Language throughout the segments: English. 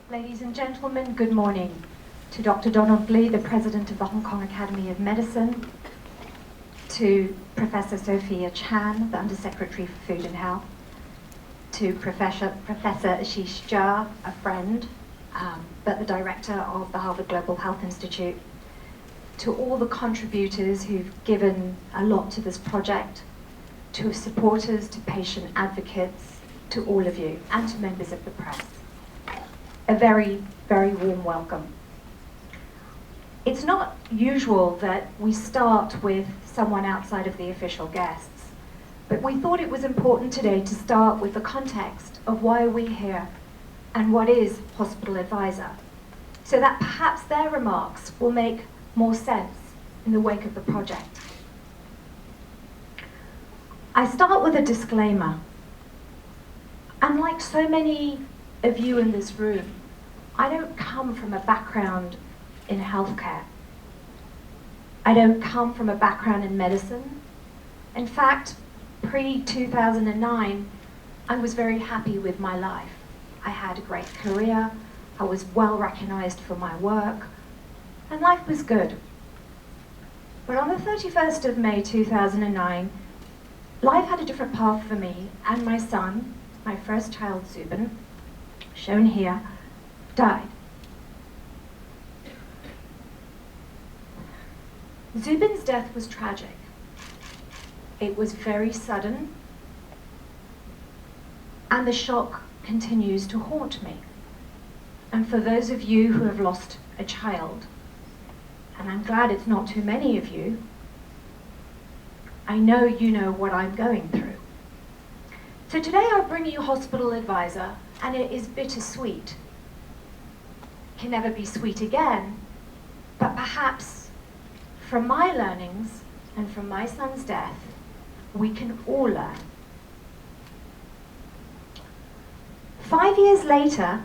Ladies and gentlemen, good morning. To Dr. Donald Lee, the President of the Hong Kong Academy of Medicine, to Professor Sophia Chan, the Undersecretary for Food and Health, to Professor Ashish Jha, a friend, but the Director of the Harvard Global Health Institute, to all the contributors who've given a lot to this project, to supporters, to patient advocates, to all of you, and to members of the press. A very, very warm welcome. It's not usual that we start with someone outside of the official guests, but we thought it was important today to start with the context of why we're here and what is HospitalAdvisor, so that perhaps their remarks will make more sense in the wake of the project. I start with a disclaimer. Unlike so many of you in this room, I don't come from a background in healthcare. I don't come from a background in medicine. In fact, pre-2009, I was very happy with my life. I had a great career, I was well recognized for my work, and life was good. But on the 31st of May 2009, life had a different path for me, and my son, my first child Zubin, shown here, died. Zubin's death was tragic. It was very sudden, and the shock continues to haunt me. And for those of you who have lost a child, and I'm glad it's not too many of you, I know you know what I'm going through. So today I'll bring you HospitalAdvisor, and it is bittersweet. It can never be sweet again, but perhaps from my learnings and from my son's death, we can all learn. 5 years later,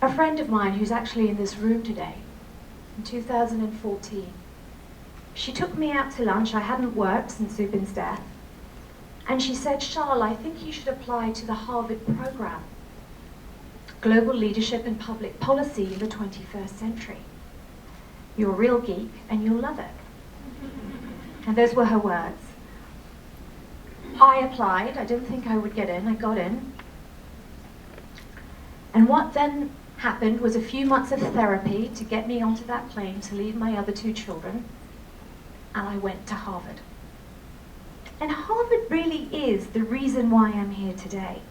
a friend of mine who's actually in this room today, in 2014, she took me out to lunch. I hadn't worked since Zubin's death. And she said, "Charl, I think you should apply to the Harvard program, Global Leadership and Public Policy in the 21st Century. You're a real geek and you'll love it." And those were her words. I applied. I didn't think I would get in. I got in. And what then happened was a few months of therapy to get me onto that plane to leave my other two children, and I went to Harvard. And Harvard really is the reason why I'm here today.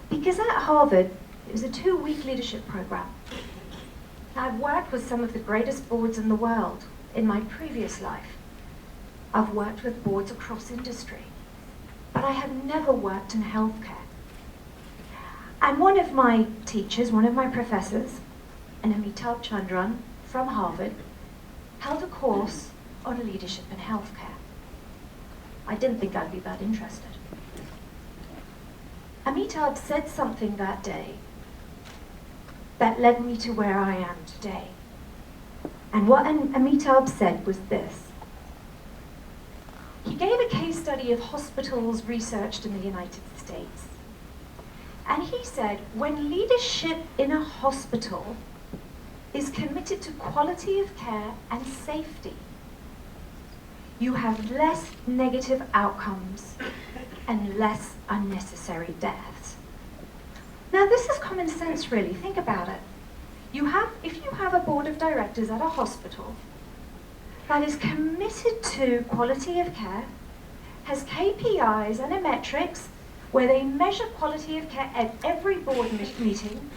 Because at Harvard, it was a 2-week leadership program. I've worked with some of the greatest boards in the world in my previous life. I've worked with boards across industry, but I have never worked in healthcare. And one of my teachers, one of my professors, Amitabh Chandran from Harvard, held a course on leadership in healthcare. I didn't think I'd be that interested. Amitabh said something that day that led me to where I am today. And what Amitabh said was this. He gave a case study of hospitals researched in the United States. And he said, when leadership in a hospital is committed to quality of care and safety, you have less negative outcomes and less unnecessary deaths. Now this is common sense really, think about it. If you have a board of directors at a hospital that is committed to quality of care, has KPIs and metrics where they measure quality of care at every board meeting,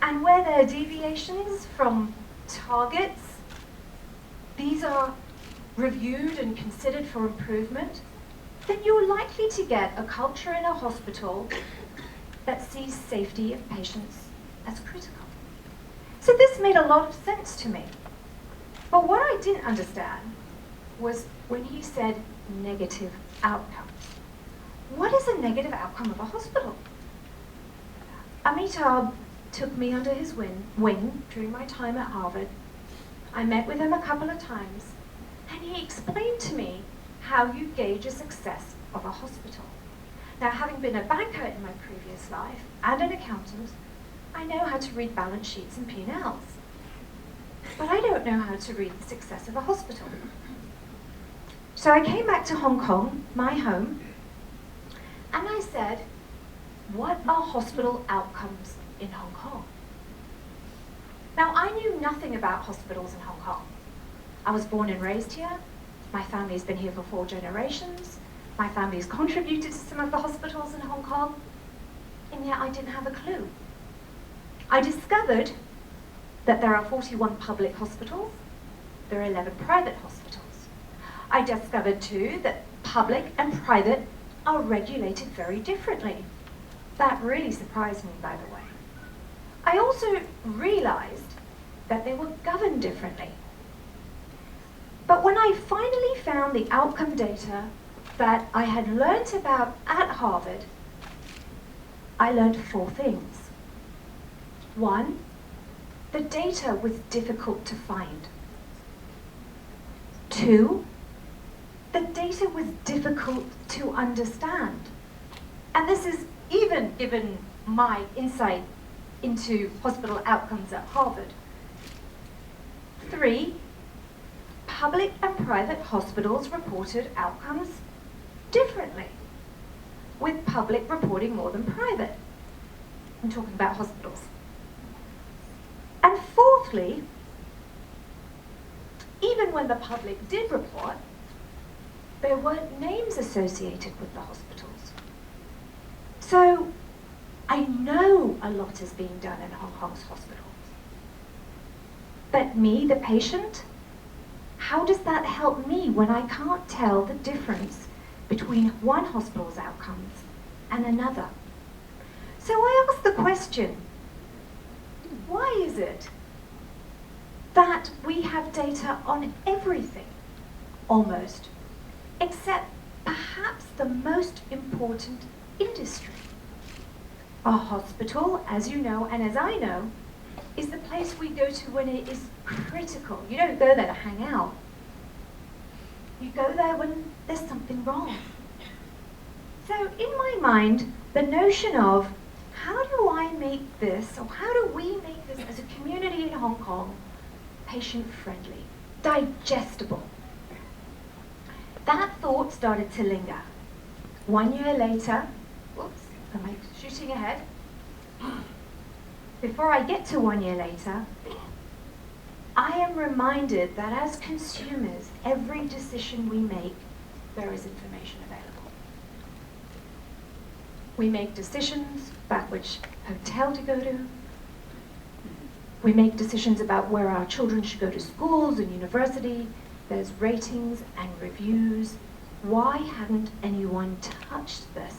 and where there are deviations from targets, these are reviewed and considered for improvement, then you're likely to get a culture in a hospital that sees safety of patients as critical. So this made a lot of sense to me. But what I didn't understand was when he said negative outcomes. What is a negative outcome of a hospital? Amitabh took me under his wing during my time at Harvard. I met with him a couple of times, and he explained to me how you gauge a success of a hospital. Now, having been a banker in my previous life and an accountant, I know how to read balance sheets and P&Ls. But I don't know how to read the success of a hospital. So I came back to Hong Kong, my home, and I said, what are hospital outcomes in Hong Kong? Now, I knew nothing about hospitals in Hong Kong. I was born and raised here. My family's been here for 4 generations. My family's contributed to some of the hospitals in Hong Kong, and yet I didn't have a clue. I discovered that there are 41 public hospitals, there are 11 private hospitals. I discovered too that public and private are regulated very differently. That really surprised me, by the way. I also realized that they were governed differently. But when I finally found the outcome data that I had learnt about at Harvard, I learned 4 things. 1, the data was difficult to find. 2, the data was difficult to understand. And this is even given my insight into hospital outcomes at Harvard. 3, public and private hospitals reported outcomes differently, with public reporting more than private. I'm talking about hospitals. And 4thly, even when the public did report, there weren't names associated with the hospitals. So I know a lot is being done in Hong Kong's hospitals. But me, the patient, how does that help me when I can't tell the difference between one hospital's outcomes and another? So I asked the question, why is it that we have data on everything, almost, except perhaps the most important industry? A hospital, as you know, and as I know, is the place we go to when it is critical. You don't go there to hang out. You go there when there's something wrong. So in my mind, the notion of how do I make this, or how do we make this as a community in Hong Kong patient-friendly, digestible? That thought started to linger. 1 year later, whoops, am I shooting ahead? Before I get to 1 year later, I am reminded that as consumers, every decision we make, there is information available. We make decisions about which hotel to go to. We make decisions about where our children should go to schools and university. There's ratings and reviews. Why hadn't anyone touched this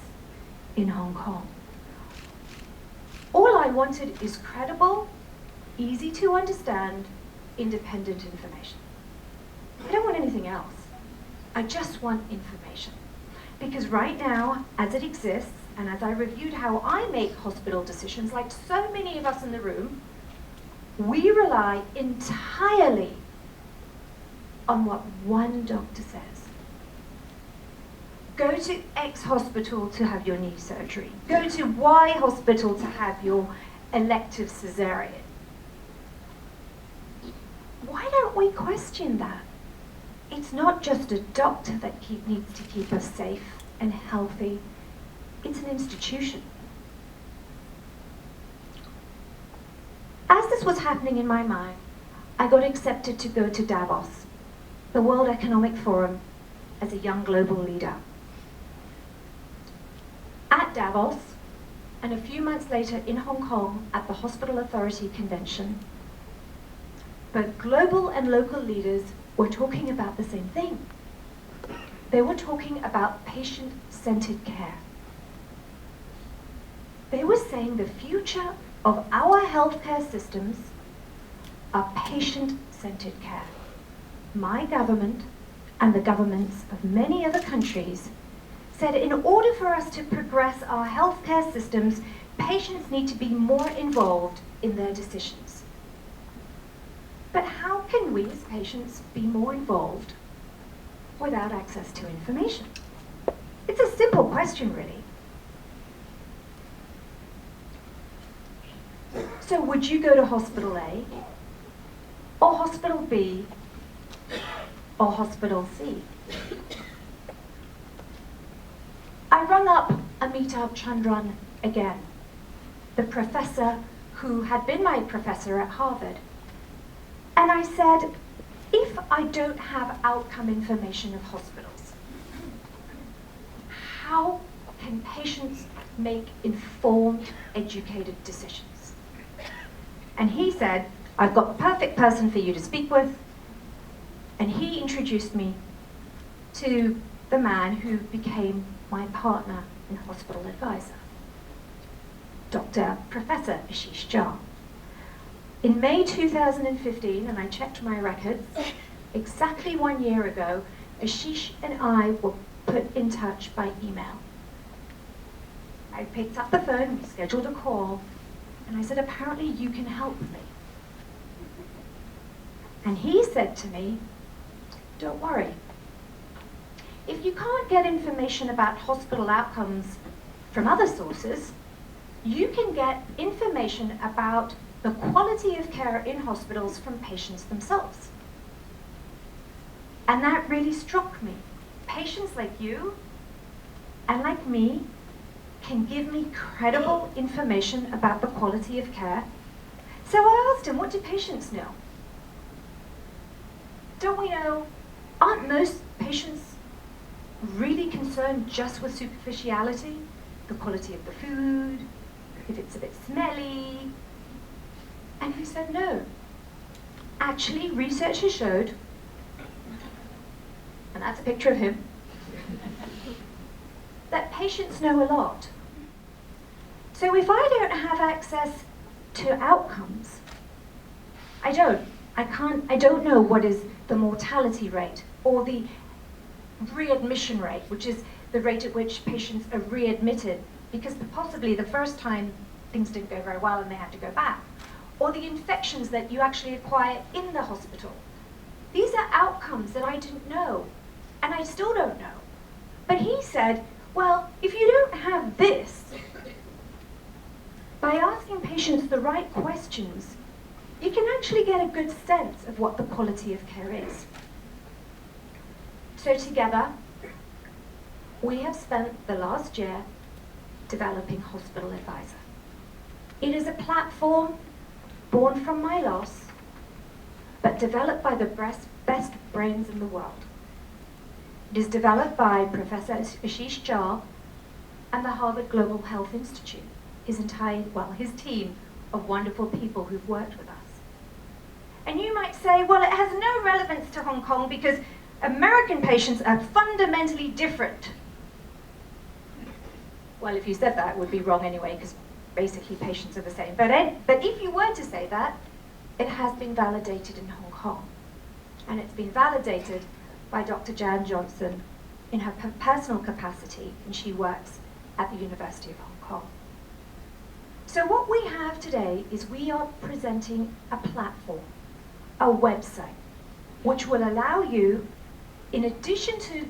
in Hong Kong? All I wanted is credible, easy to understand, independent information. I don't want anything else. I just want information. Because right now, as it exists, and as I reviewed how I make hospital decisions, like so many of us in the room, we rely entirely on what one doctor says. Go to X hospital to have your knee surgery. Go to Y hospital to have your elective cesarean. Why don't we question that? It's not just a doctor that needs to keep us safe and healthy. It's an institution. As this was happening in my mind, I got accepted to go to Davos, the World Economic Forum, as a young global leader. At Davos, and a few months later in Hong Kong at the Hospital Authority Convention, both global and local leaders were talking about the same thing. They were talking about patient-centered care. They were saying the future of our healthcare systems are patient-centered care. My government and the governments of many other countries said in order for us to progress our healthcare systems, patients need to be more involved in their decisions. But how can we as patients be more involved without access to information? It's a simple question, really. So would you go to Hospital A, or Hospital B, or Hospital C? I rung up Amitabh Chandran again, the professor who had been my professor at Harvard. And I said, if I don't have outcome information of hospitals, how can patients make informed, educated decisions? And he said, I've got the perfect person for you to speak with. And he introduced me to the man who became my partner in HospitalAdvisor, Professor Ashish Jha. In May 2015, and I checked my records, exactly 1 year ago, Ashish and I were put in touch by email. I picked up the phone, we scheduled a call, and I said, apparently you can help me. And he said to me, don't worry. If you can't get information about hospital outcomes from other sources, you can get information about the quality of care in hospitals from patients themselves. And that really struck me. Patients like you and like me can give me credible information about the quality of care. So I asked him, what do patients know? Don't we know, aren't most patients really concerned just with superficiality? The quality of the food, if it's a bit smelly? And he said, no. Actually, research has showed, and that's a picture of him, that patients know a lot. So if I don't have access to outcomes, I don't know what is the mortality rate or the readmission rate, which is the rate at which patients are readmitted because possibly the first time things didn't go very well and they had to go back, or the infections that you actually acquire in the hospital. These are outcomes that I didn't know, and I still don't know. But he said, well, if you don't have this, by asking patients the right questions, you can actually get a good sense of what the quality of care is. So together, we have spent the last year developing HospitalAdvisor. It is a platform born from my loss, but developed by the best brains in the world. It is developed by Professor Ashish Jha and the Harvard Global Health Institute, his team of wonderful people who've worked with us. And you might say, well, it has no relevance to Hong Kong because American patients are fundamentally different. Well, if you said that, it would be wrong anyway, because basically patients are the same. But if you were to say that, it has been validated in Hong Kong. And it's been validated by Dr. Jan Johnson in her personal capacity, and she works at the University of Hong Kong. So what we have today is we are presenting a platform, a website, which will allow you, in addition to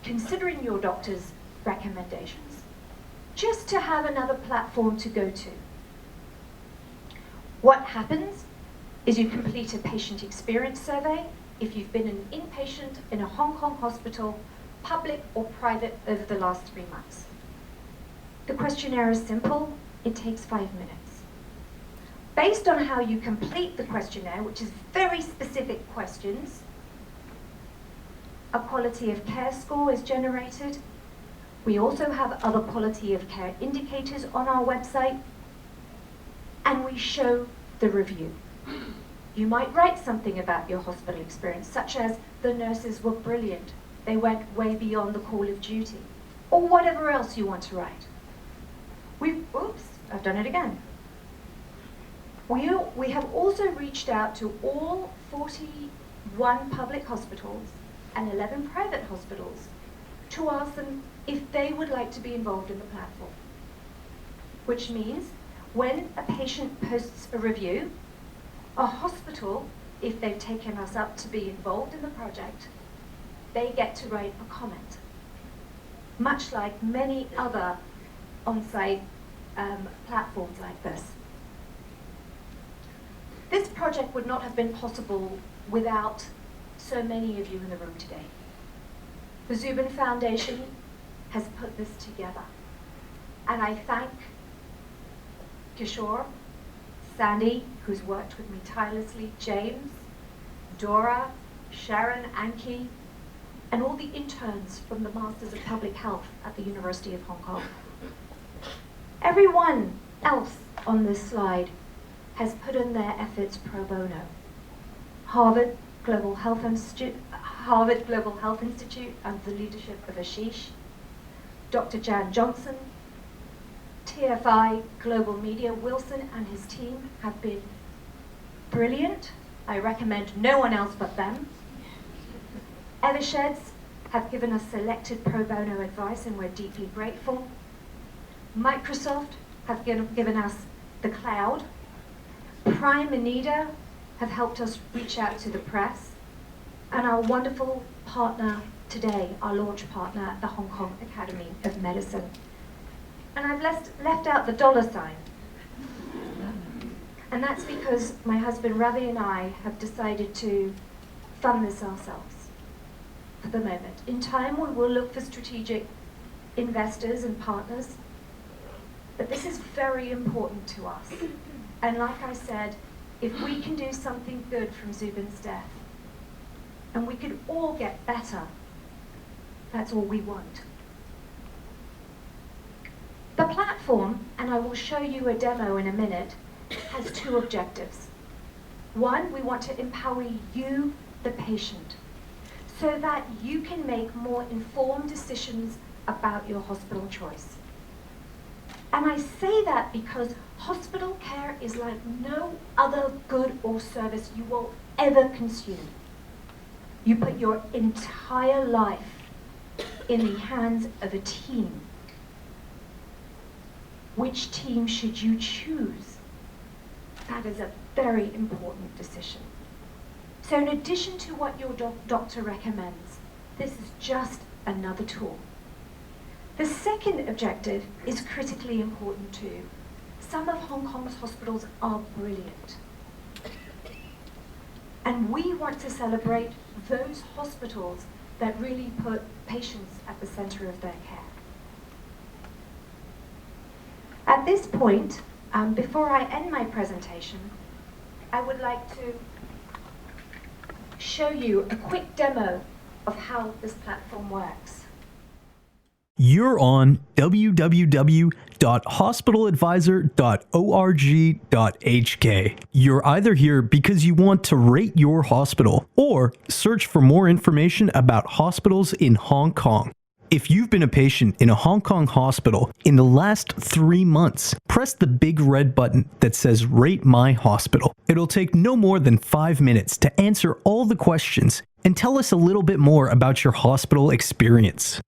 considering your doctor's recommendations, just to have another platform to go to. What happens is you complete a patient experience survey if you've been an inpatient in a Hong Kong hospital, public or private, over the last 3 months. The questionnaire is simple. It takes 5 minutes. Based on how you complete the questionnaire, which is very specific questions, a quality of care score is generated. We also have other quality of care indicators on our website, and we show the review. You might write something about your hospital experience, such as the nurses were brilliant, they went way beyond the call of duty, or whatever else you want to write. Oops, I've done it again. We have also reached out to all 41 public hospitals and 11 private hospitals to ask them if they would like to be involved in the platform. Which means when a patient posts a review, a hospital, if they've taken us up to be involved in the project, they get to write a comment. Much like many other on-site platforms like this. This project would not have been possible without so many of you in the room today. The Zubin Foundation has put this together. And I thank Kishore, Sandy, who's worked with me tirelessly, James, Dora, Sharon, Anki, and all the interns from the Masters of Public Health at the University of Hong Kong. Everyone else on this slide has put in their efforts pro bono. Harvard Global Health Institute under the leadership of Ashish, Dr. Jan Johnson, TFI Global Media, Wilson and his team have been brilliant. I recommend no one else but them. Eversheds have given us selected pro bono advice and we're deeply grateful. Microsoft have given us the cloud. Prime and NIDA have helped us reach out to the press. And our wonderful partner today, our launch partner, the Hong Kong Academy of Medicine. And I've left out the $sign. And that's because my husband Ravi and I have decided to fund this ourselves for the moment. In time, we will look for strategic investors and partners, but this is very important to us. And like I said, if we can do something good from Zubin's death, and we could all get better, that's all we want. The platform, and I will show you a demo in a minute, has two objectives. One, we want to empower you, the patient, so that you can make more informed decisions about your hospital choice. And I say that because hospital care is like no other good or service you will ever consume. You put your entire life in the hands of a team. Which team should you choose? That is a very important decision. So in addition to what your doctor recommends, this is just another tool. The second objective is critically important too. Some of Hong Kong's hospitals are brilliant. And we want to celebrate those hospitals that really put patients at the center of their care. At this point, before I end my presentation, I would like to show you a quick demo of how this platform works. You're on www.hospitaladvisor.org.hk. You're either here because you want to rate your hospital or search for more information about hospitals in Hong Kong. If you've been a patient in a Hong Kong hospital in the last 3 months, press the big red button that says Rate My Hospital. It'll take no more than 5 minutes to answer all the questions and tell us a little bit more about your hospital experience.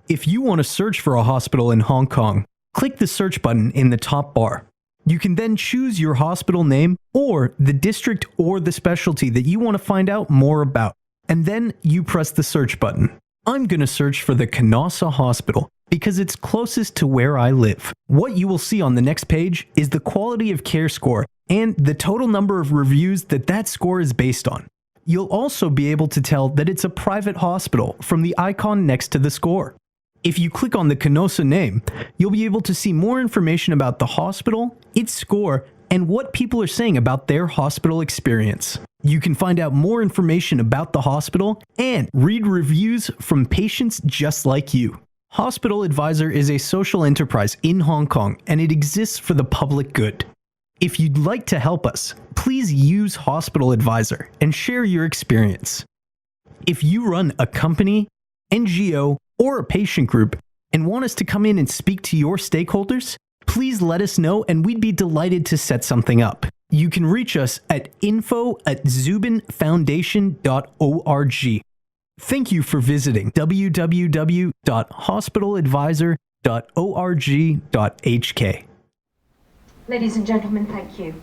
If you want to search for a hospital in Hong Kong, click the search button in the top bar. You can then choose your hospital name or the district or the specialty that you want to find out more about, and then you press the search button. I'm going to search for the Canossa Hospital because it's closest to where I live. What you will see on the next page is the quality of care score and the total number of reviews that score is based on. You'll also be able to tell that it's a private hospital from the icon next to the score. If you click on the Canossa name, you'll be able to see more information about the hospital, its score, and what people are saying about their hospital experience. You can find out more information about the hospital and read reviews from patients just like you. HospitalAdvisor is a social enterprise in Hong Kong, and it exists for the public good. If you'd like to help us, please use HospitalAdvisor and share your experience. If you run a company, NGO, or a patient group and want us to come in and speak to your stakeholders, please let us know and we'd be delighted to set something up. You can reach us at info@zubinfoundation.org. Thank you for visiting www.hospitaladvisor.org.hk. Ladies and gentlemen, thank you.